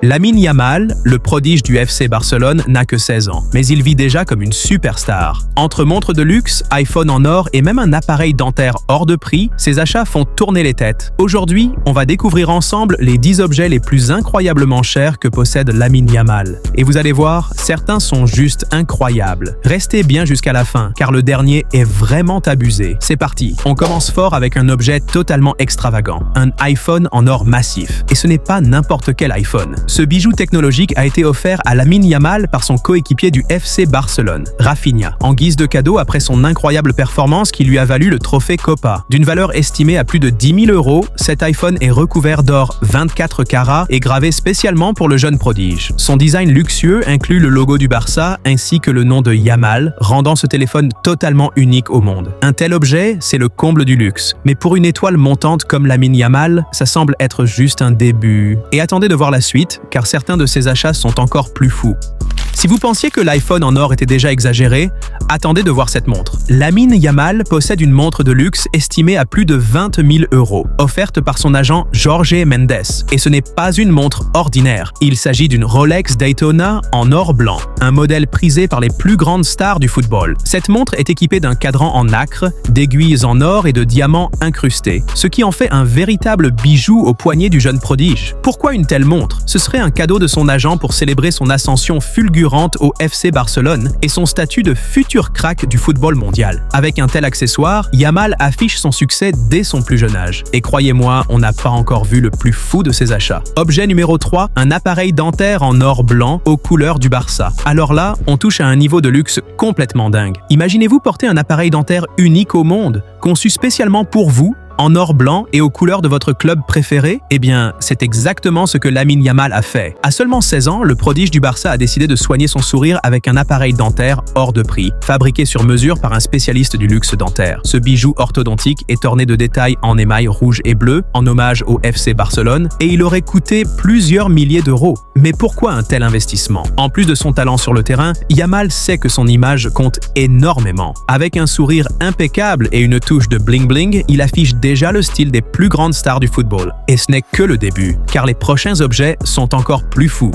Lamine Yamal, le prodige du FC Barcelone, n'a que 16 ans, mais il vit déjà comme une superstar. Entre montres de luxe, iPhone en or et même un appareil dentaire hors de prix, ses achats font tourner les têtes. Aujourd'hui, on va découvrir ensemble les 10 objets les plus incroyablement chers que possède Lamine Yamal. Et vous allez voir, certains sont juste incroyables. Restez bien jusqu'à la fin, car le dernier est vraiment abusé. C'est parti, on commence fort avec un objet totalement extravagant, un iPhone en or massif. Et ce n'est pas n'importe quel iPhone. Ce bijou technologique a été offert à Lamine Yamal par son coéquipier du FC Barcelone, Rafinha, en guise de cadeau après son incroyable performance qui lui a valu le trophée Copa. D'une valeur estimée à plus de 10 000 €, cet iPhone est recouvert d'or 24 carats et gravé spécialement pour le jeune prodige. Son design luxueux inclut le logo du Barça ainsi que le nom de Yamal, rendant ce téléphone totalement unique au monde. Un tel objet, c'est le comble du luxe. Mais pour une étoile montante comme Lamine Yamal, ça semble être juste un début. Et attendez de voir la suite, car certains de ces achats sont encore plus fous. Si vous pensiez que l'iPhone en or était déjà exagéré, attendez de voir cette montre. Lamine Yamal possède une montre de luxe estimée à plus de 20 000 €, offerte par son agent Jorge Mendes. Et ce n'est pas une montre ordinaire. Il s'agit d'une Rolex Daytona en or blanc, un modèle prisé par les plus grandes stars du football. Cette montre est équipée d'un cadran en nacre, d'aiguilles en or et de diamants incrustés, ce qui en fait un véritable bijou au poignet du jeune prodige. Pourquoi une telle montre? Ce serait un cadeau de son agent pour célébrer son ascension fulgurante au FC Barcelone et son statut de futur crack du football mondial. Avec un tel accessoire, Yamal affiche son succès dès son plus jeune âge. Et croyez-moi, on n'a pas encore vu le plus fou de ses achats. Objet numéro 3, un appareil dentaire en or blanc aux couleurs du Barça. Alors là, on touche à un niveau de luxe complètement dingue. Imaginez-vous porter un appareil dentaire unique au monde, conçu spécialement pour vous, en or blanc et aux couleurs de votre club préféré? Eh bien, c'est exactement ce que Lamine Yamal a fait. À seulement 16 ans, le prodige du Barça a décidé de soigner son sourire avec un appareil dentaire hors de prix, fabriqué sur mesure par un spécialiste du luxe dentaire. Ce bijou orthodontique est orné de détails en émail rouge et bleu, en hommage au FC Barcelone, et il aurait coûté plusieurs milliers d'euros. Mais pourquoi un tel investissement? En plus de son talent sur le terrain, Yamal sait que son image compte énormément. Avec un sourire impeccable et une touche de bling-bling, il affiche déjà le style des plus grandes stars du football. Et ce n'est que le début, car les prochains objets sont encore plus fous.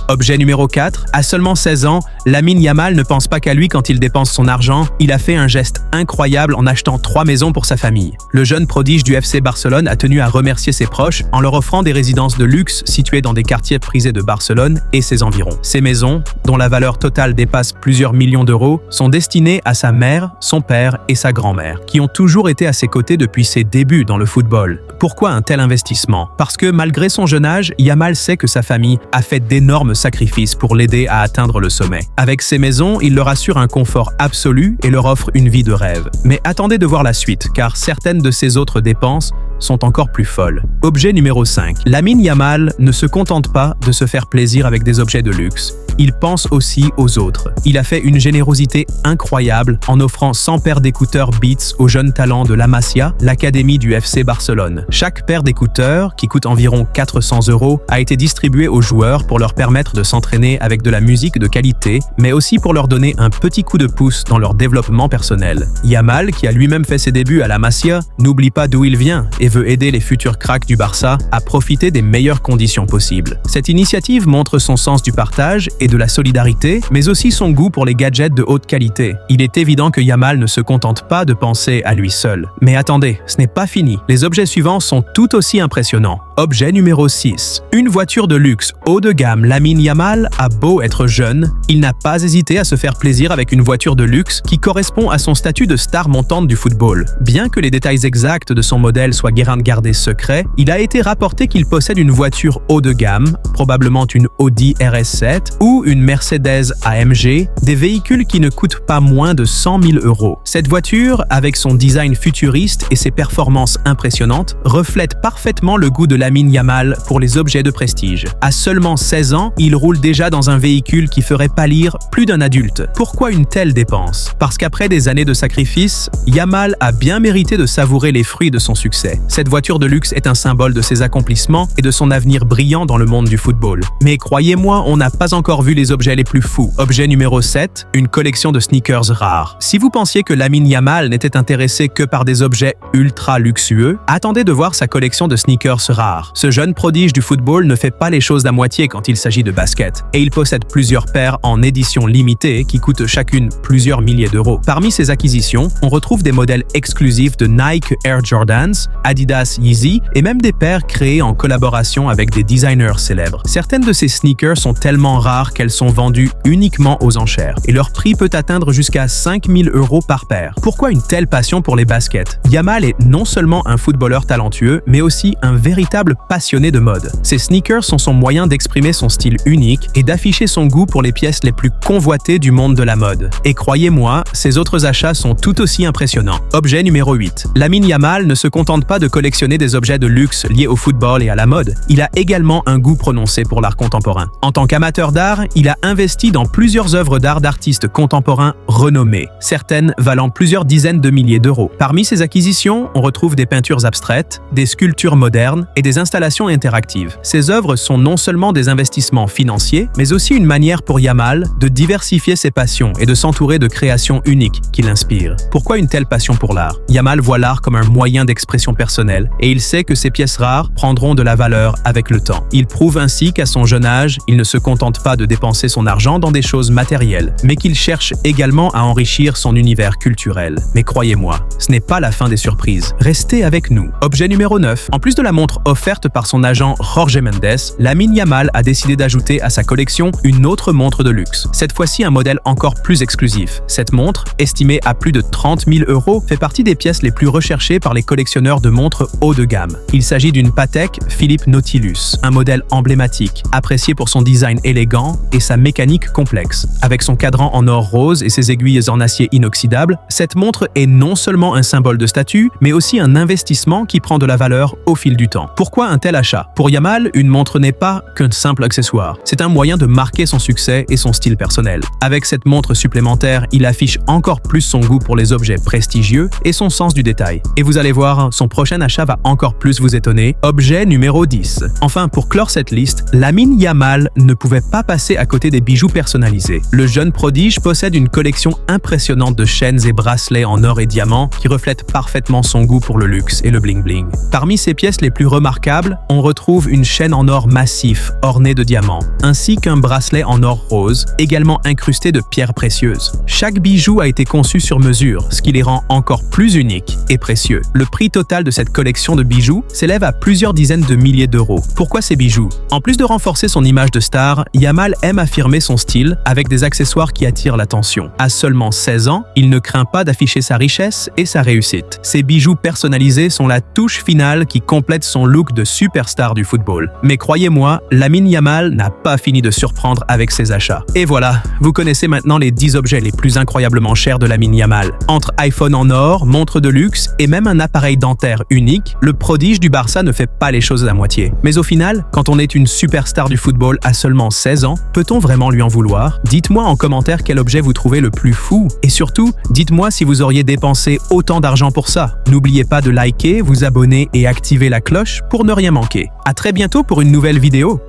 Objet numéro 4, à seulement 16 ans, Lamine Yamal ne pense pas qu'à lui quand il dépense son argent, il a fait un geste incroyable en achetant 3 maisons pour sa famille. Le jeune prodige du FC Barcelone a tenu à remercier ses proches en leur offrant des résidences de luxe situées dans des quartiers prisés de Barcelone et ses environs. Ces maisons, dont la valeur totale dépasse plusieurs millions d'euros, sont destinées à sa mère, son père et sa grand-mère, qui ont toujours été à ses côtés depuis ses débuts dans le football. Pourquoi un tel investissement? Parce que malgré son jeune âge, Yamal sait que sa famille a fait d'énormes sacrifices pour l'aider à atteindre le sommet. Avec ces maisons, il leur assure un confort absolu et leur offre une vie de rêve. Mais attendez de voir la suite, car certaines de ces autres dépenses sont encore plus folles. Objet numéro 5. Lamine Yamal ne se contente pas de se faire plaisir avec des objets de luxe. Il pense aussi aux autres. Il a fait une générosité incroyable en offrant 100 paires d'écouteurs Beats aux jeunes talents de la Masia, l'académie du FC Barcelone. Chaque paire d'écouteurs, qui coûte environ 400 €, a été distribuée aux joueurs pour leur permettre de s'entraîner avec de la musique de qualité, mais aussi pour leur donner un petit coup de pouce dans leur développement personnel. Yamal, qui a lui-même fait ses débuts à la Masia, n'oublie pas d'où il vient et veut aider les futurs cracks du Barça à profiter des meilleures conditions possibles. Cette initiative montre son sens du partage et de la solidarité, mais aussi son goût pour les gadgets de haute qualité. Il est évident que Yamal ne se contente pas de penser à lui seul. Mais attendez, ce n'est pas fini. Les objets suivants sont tout aussi impressionnants. Objet numéro 6. Une voiture de luxe haut de gamme. Lamine Yamal a beau être jeune, il n'a pas hésité à se faire plaisir avec une voiture de luxe qui correspond à son statut de star montante du football. Bien que les détails exacts de son modèle soient guérin de garder secret, il a été rapporté qu'il possède une voiture haut de gamme, probablement une Audi RS7 ou une Mercedes AMG, des véhicules qui ne coûtent pas moins de 100 000 €. Cette voiture, avec son design futuriste et ses performances impressionnantes, reflète parfaitement le goût de Lamine Yamal pour les objets de prestige. À seulement 16 ans, il roule déjà dans un véhicule qui ferait pâlir plus d'un adulte. Pourquoi une telle dépense? Parce qu'après des années de sacrifice, Yamal a bien mérité de savourer les fruits de son succès. Cette voiture de luxe est un symbole de ses accomplissements et de son avenir brillant dans le monde du football. Mais croyez-moi, on n'a pas encore vu les objets les plus fous. Objet numéro 7, une collection de sneakers rares. Si vous pensiez que Lamine Yamal n'était intéressé que par des objets ultra luxueux, attendez de voir sa collection de sneakers rares. Ce jeune prodige du football ne fait pas les choses à moitié quand il s'agit de basket, et il possède plusieurs paires en édition limitée qui coûtent chacune plusieurs milliers d'euros. Parmi ses acquisitions, on retrouve des modèles exclusifs de Nike Air Jordans, Adidas Yeezy et même des paires créées en collaboration avec des designers célèbres. Certaines de ces sneakers sont tellement rares qu'elles sont vendues uniquement aux enchères, et leur prix peut atteindre jusqu'à 5 000 € par paire. Pourquoi une telle passion pour les baskets? Yamal est non seulement un footballeur talentueux, mais aussi un véritable passionné de mode. Ces sneakers sont son moyen d'exprimer son style unique et d'afficher son goût pour les pièces les plus convoitées du monde de la mode. Et croyez-moi, ses autres achats sont tout aussi impressionnants. Objet numéro 8. Lamine Yamal ne se contente pas de collectionner des objets de luxe liés au football et à la mode. Il a également un goût prononcé pour l'art contemporain. En tant qu'amateur d'art, il a investi dans plusieurs œuvres d'art d'artistes contemporains renommés, certaines valant plusieurs dizaines de milliers d'euros. Parmi ses acquisitions, on retrouve des peintures abstraites, des sculptures modernes et des installations interactives. Ces œuvres sont non seulement des investissements financiers, mais aussi une manière pour Yamal de diversifier ses passions et de s'entourer de créations uniques qui l'inspirent. Pourquoi une telle passion pour l'art? Yamal voit l'art comme un moyen d'expression personnelle et il sait que ces pièces rares prendront de la valeur avec le temps. Il prouve ainsi qu'à son jeune âge, il ne se contente pas de dépenser son argent dans des choses matérielles, mais qu'il cherche également à enrichir son univers culturel. Mais croyez-moi, ce n'est pas la fin des surprises. Restez avec nous. Objet numéro 9. En plus de la montre offerte par son agent Jorge Mendes, Lamine Yamal a décidé d'ajouter à sa collection une autre montre de luxe. Cette fois-ci un modèle encore plus exclusif. Cette montre, estimée à plus de 30 000 €, fait partie des pièces les plus recherchées par les collectionneurs de montres haut de gamme. Il s'agit d'une Patek Philippe Nautilus, un modèle emblématique, apprécié pour son design élégant et sa mécanique complexe. Avec son cadran en or rose et ses aiguilles en acier inoxydable, cette montre est non seulement un symbole de statut, mais aussi un investissement qui prend de la valeur au fil du temps. Pourquoi un tel achat? Pour Yamal, une montre n'est pas qu'un simple accessoire. C'est un moyen de marquer son succès et son style personnel. Avec cette montre supplémentaire, il affiche encore plus son goût pour les objets prestigieux et son sens du détail. Et vous allez voir, son prochain achat va encore plus vous étonner. Objet numéro 10. Enfin, pour clore cette liste, Lamine Yamal ne pouvait pas passer à côté des bijoux personnalisés. Le jeune prodige possède une collection impressionnante de chaînes et bracelets en or et diamants qui reflètent parfaitement son goût pour le luxe et le bling-bling. Parmi ses pièces les plus remarquables, on retrouve une chaîne en or massif ornée de diamants, ainsi qu'un bracelet en or rose, également incrusté de pierres précieuses. Chaque bijou a été conçu sur mesure, ce qui les rend encore plus uniques et précieux. Le prix total de cette collection de bijoux s'élève à plusieurs dizaines de milliers d'euros. Pourquoi ces bijoux? En plus de renforcer son image de star, Yamal aime affirmer son style avec des accessoires qui attirent l'attention. À seulement 16 ans, il ne craint pas d'afficher sa richesse et sa réussite. Ces bijoux personnalisés sont la touche finale qui complète son look de superstar du football. Mais croyez-moi, Lamine Yamal n'a pas fini de surprendre avec ses achats. Et voilà, vous connaissez maintenant les 10 objets les plus incroyablement chers de Lamine Yamal. Entre iPhone en or, montre de luxe et même un appareil dentaire unique, le prodige du Barça ne fait pas les choses à moitié. Mais au final, quand on est une superstar du football à seulement 16 ans, peut-on vraiment lui en vouloir? Dites-moi en commentaire quel objet vous trouvez le plus fou et surtout, dites-moi si vous auriez dépensé autant d'argent pour ça. N'oubliez pas de liker, vous abonner et activer la cloche pour ne rien manquer. À très bientôt pour une nouvelle vidéo.